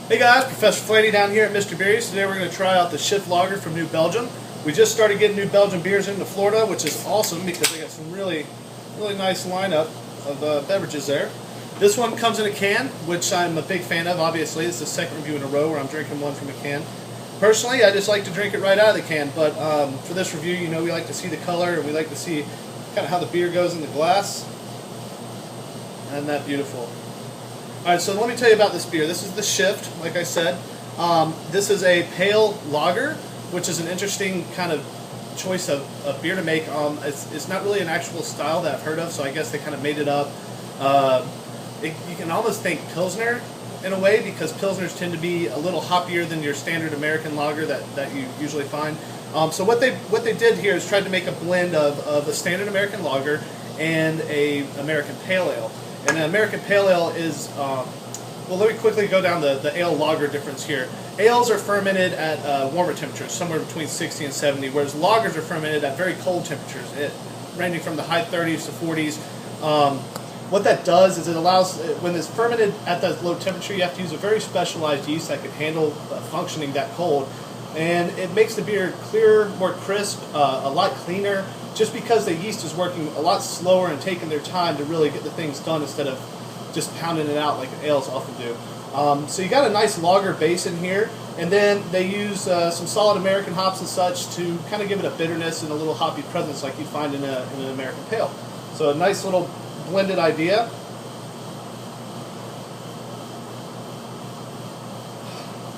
Hey guys, Professor Flannagan down here at Mr. Beerys. Today we're going to try out the Shift Lager from New Belgium. We just started getting New Belgium beers into Florida, which is awesome because they got some really nice lineup of beverages there. This one comes in a can, which I'm a big fan of, obviously. This is the second review in a row where I'm drinking one from a can. Personally, I just like to drink it right out of the can, but for this review, you know, we like to see the color and we like to see kind of how the beer goes in the glass. Isn't that beautiful? Alright, so let me tell you about this beer. This is the Shift, like I said. This is a pale lager, which is an interesting kind of choice of beer to make. It's not really an actual style that I've heard of, so I guess they kind of made it up. You can almost think Pilsner in a way, because Pilsners tend to be a little hoppier than your standard American lager that you usually find. So what they did here is tried to make a blend of a standard American lager and a American pale ale. And an American pale ale is, well, let me quickly go down the ale lager difference here. Ales are fermented at warmer temperatures, somewhere between 60 and 70, whereas lagers are fermented at very cold temperatures, ranging from the high 30s to 40s. What that does is it allows, when it's fermented at that low temperature, you have to use a very specialized yeast that can handle functioning that cold. And it makes the beer clearer, more crisp, a lot cleaner, just because the yeast is working a lot slower and taking their time to really get the things done instead of just pounding it out like ales often do. So you got a nice lager base in here, and then they use some solid American hops and such to kind of give it a bitterness and a little hoppy presence like you'd find in an American pale. So a nice little blended idea.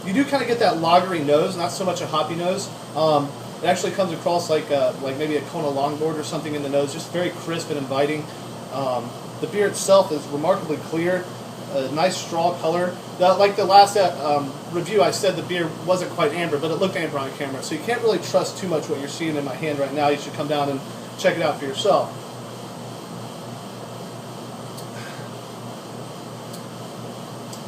You do kind of get that lagery nose, not so much a hoppy nose. It actually comes across like maybe a Kona longboard or something in the nose, just very crisp and inviting. The beer itself is remarkably clear, a nice straw color. Like the last review, I said the beer wasn't quite amber, but it looked amber on camera, so you can't really trust too much what you're seeing in my hand right now. You should come down and check it out for yourself.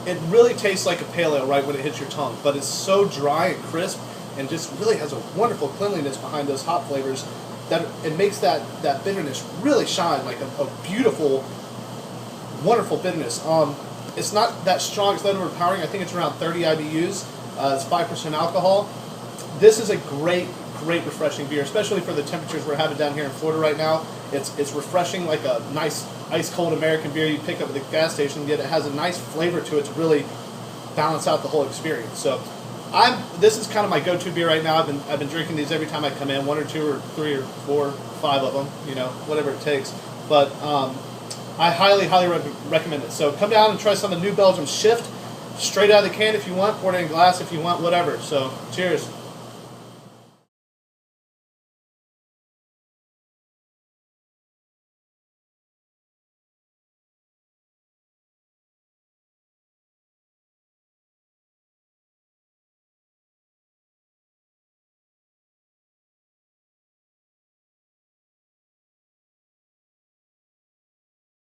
It really tastes like a pale ale right when it hits your tongue, but it's so dry and crisp and just really has a wonderful cleanliness behind those hop flavors that it makes that bitterness really shine, like a beautiful, wonderful bitterness. It's not that strong, it's not overpowering. I think it's around 30 IBUs. It's 5% alcohol. This is a great refreshing beer, especially for the temperatures we're having down here in Florida right now. It's refreshing, like a nice ice cold American beer you pick up at the gas station, yet it has a nice flavor to it to really balance out the whole experience. So this is kind of my go-to beer right now. I've been drinking these every time I come in, 1 or 2 or 3 or 4 or 5 of them, you know, whatever it takes. But I highly recommend it. So come down and try some of the New Belgium Shift, straight out of the can if you want, pour it in a glass if you want, whatever. So cheers.